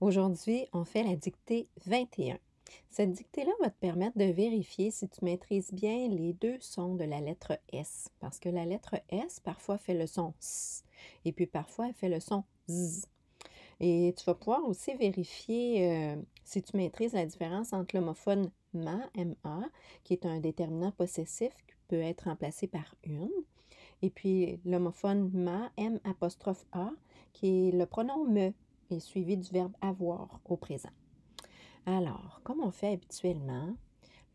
Aujourd'hui, on fait la dictée 21. Cette dictée-là va te permettre de vérifier si tu maîtrises bien les deux sons de la lettre S, parce que la lettre S, parfois, fait le son S, et puis parfois, elle fait le son Z. Et tu vas pouvoir aussi vérifier si tu maîtrises la différence entre l'homophone ma, M-A, qui est un déterminant possessif qui peut être remplacé par une, et puis l'homophone ma, M''A, qui est le pronom me, et suivi du verbe avoir au présent. Alors, comme on fait habituellement,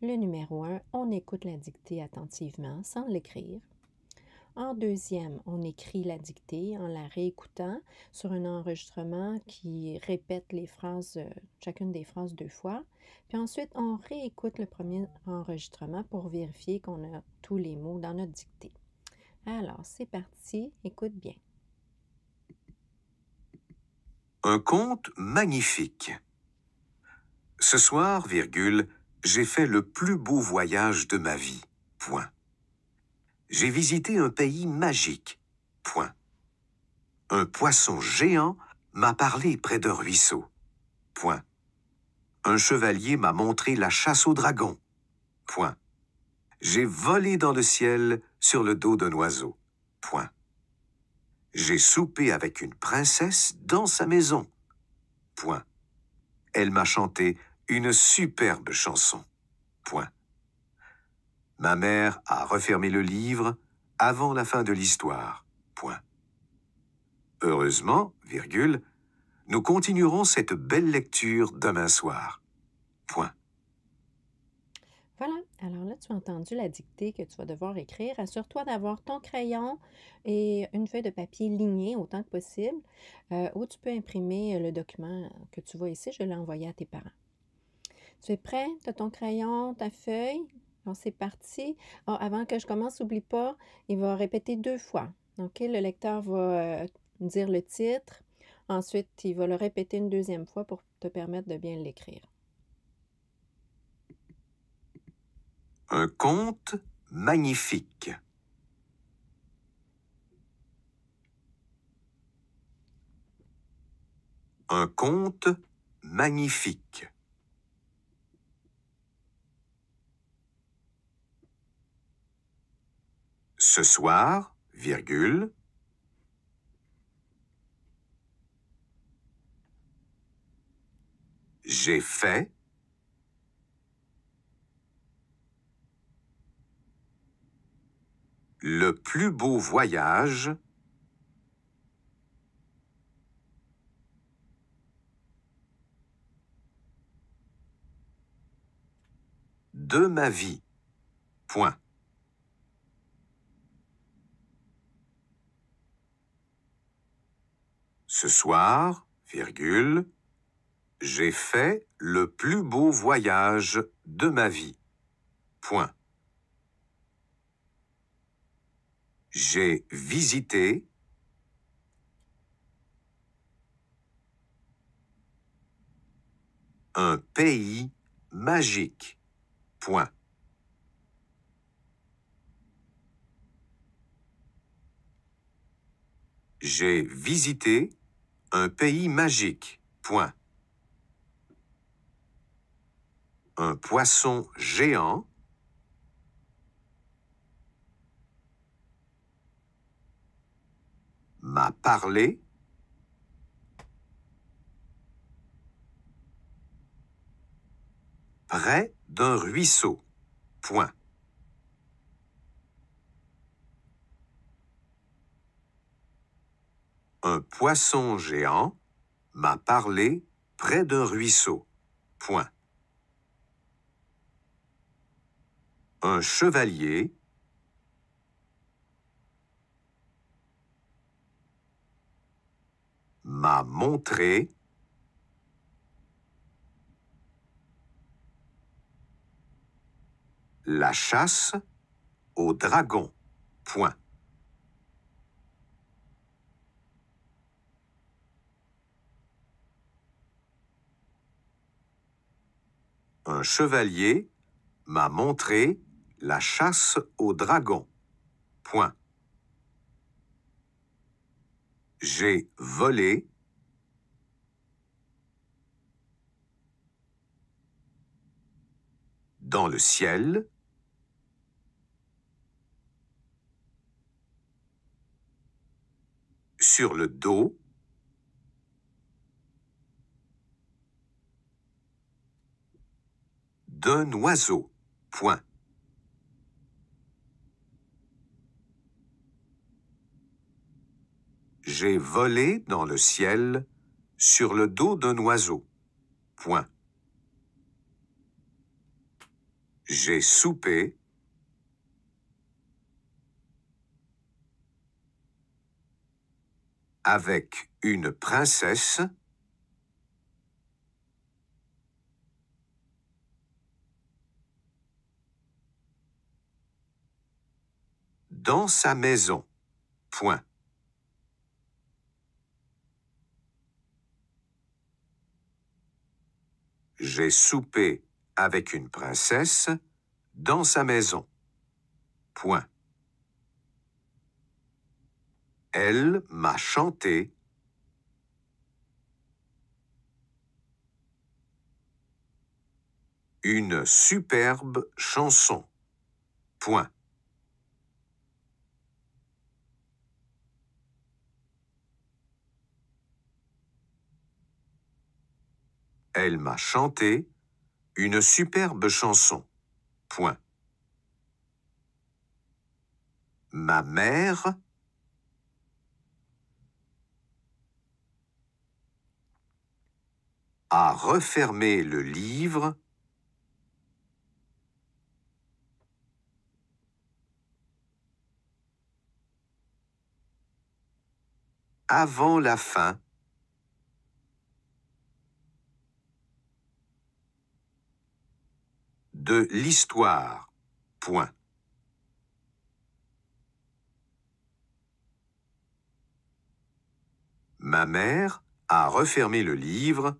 le numéro 1, on écoute la dictée attentivement sans l'écrire. En deuxième, on écrit la dictée en la réécoutant sur un enregistrement qui répète les phrases, chacune des phrases deux fois. Puis ensuite, on réécoute le premier enregistrement pour vérifier qu'on a tous les mots dans notre dictée. Alors, c'est parti, écoute bien. Un conte magnifique. Ce soir, virgule, j'ai fait le plus beau voyage de ma vie. Point. J'ai visité un pays magique. Point. Un poisson géant m'a parlé près d'un ruisseau. Point. Un chevalier m'a montré la chasse au dragon. Point. J'ai volé dans le ciel sur le dos d'un oiseau. Point. J'ai soupé avec une princesse dans sa maison. Point. Elle m'a chanté une superbe chanson. Point. Ma mère a refermé le livre avant la fin de l'histoire. Point. Heureusement, virgule, nous continuerons cette belle lecture demain soir. Point. Voilà, alors là, tu as entendu la dictée que tu vas devoir écrire. Assure-toi d'avoir ton crayon et une feuille de papier lignée autant que possible, où tu peux imprimer le document que tu vois ici. Je l'ai envoyé à tes parents. Tu es prêt? Tu as ton crayon, ta feuille? Alors, c'est parti. Ah, avant que je commence, n'oublie pas, il va répéter deux fois. OK? Le lecteur va dire le titre. Ensuite, il va le répéter une deuxième fois pour te permettre de bien l'écrire. Un conte magnifique. Un conte magnifique. Ce soir, virgule, j'ai fait le plus beau voyage de ma vie. Point. Ce soir, virgule, j'ai fait le plus beau voyage de ma vie. Point. J'ai visité un pays magique. Point. J'ai visité un pays magique. Point. Un poisson géant m'a parlé près d'un ruisseau. Point. Un poisson géant m'a parlé près d'un ruisseau. Point. Un chevalier m'a montré la chasse au dragon. Point. Un chevalier m'a montré la chasse au dragon. Point. J'ai volé dans le ciel, sur le dos, d'un oiseau. Point. J'ai volé dans le ciel sur le dos d'un oiseau. Point. J'ai soupé avec une princesse dans sa maison. Point. J'ai soupé avec une princesse dans sa maison. Point. Elle m'a chanté une superbe chanson. Point. Elle m'a chanté une superbe chanson. Point. Ma mère a refermé le livre avant la fin de l'histoire. Point. Ma mère a refermé le livre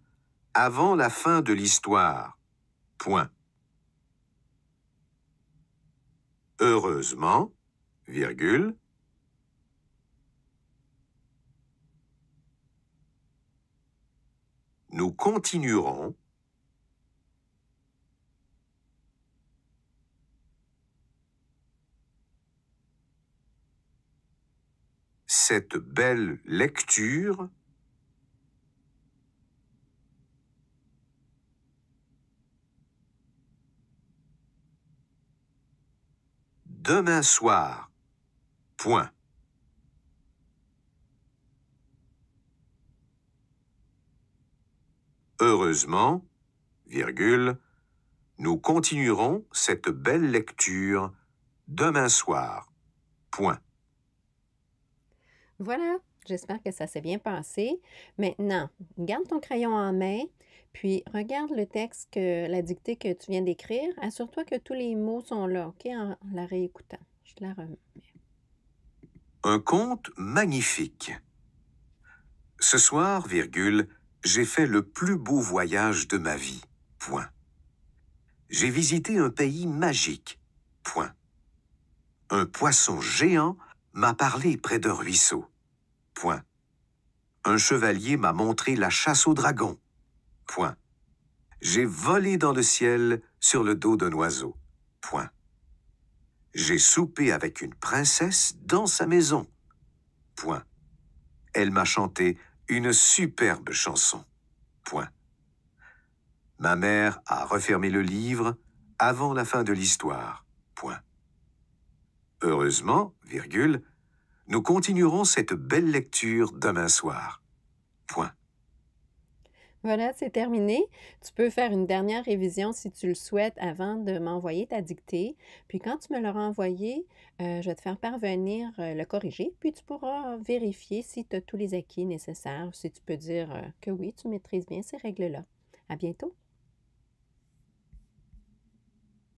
avant la fin de l'histoire. Point. Heureusement, virgule, nous continuerons cette belle lecture demain soir. Point. Heureusement, virgule, nous continuerons cette belle lecture demain soir. Point. Voilà, j'espère que ça s'est bien passé. Maintenant, garde ton crayon en main, puis regarde le texte, la dictée que tu viens d'écrire. Assure-toi que tous les mots sont là, OK, en la réécoutant. Je te la remets. Un conte magnifique. Ce soir, virgule, j'ai fait le plus beau voyage de ma vie. Point. J'ai visité un pays magique. Point. Un poisson géant m'a parlé près d'un ruisseau. Point. Un chevalier m'a montré la chasse au dragon. Point. J'ai volé dans le ciel sur le dos d'un oiseau. Point. J'ai soupé avec une princesse dans sa maison. Point. Elle m'a chanté une superbe chanson. Point. Ma mère a refermé le livre avant la fin de l'histoire. Point. Heureusement, virgule, nous continuerons cette belle lecture demain soir. Point. Voilà, c'est terminé. Tu peux faire une dernière révision si tu le souhaites avant de m'envoyer ta dictée. Puis quand tu me l'auras envoyé, je vais te faire parvenir le corrigé. Puis tu pourras vérifier si tu as tous les acquis nécessaires, si tu peux dire que oui, tu maîtrises bien ces règles-là. À bientôt.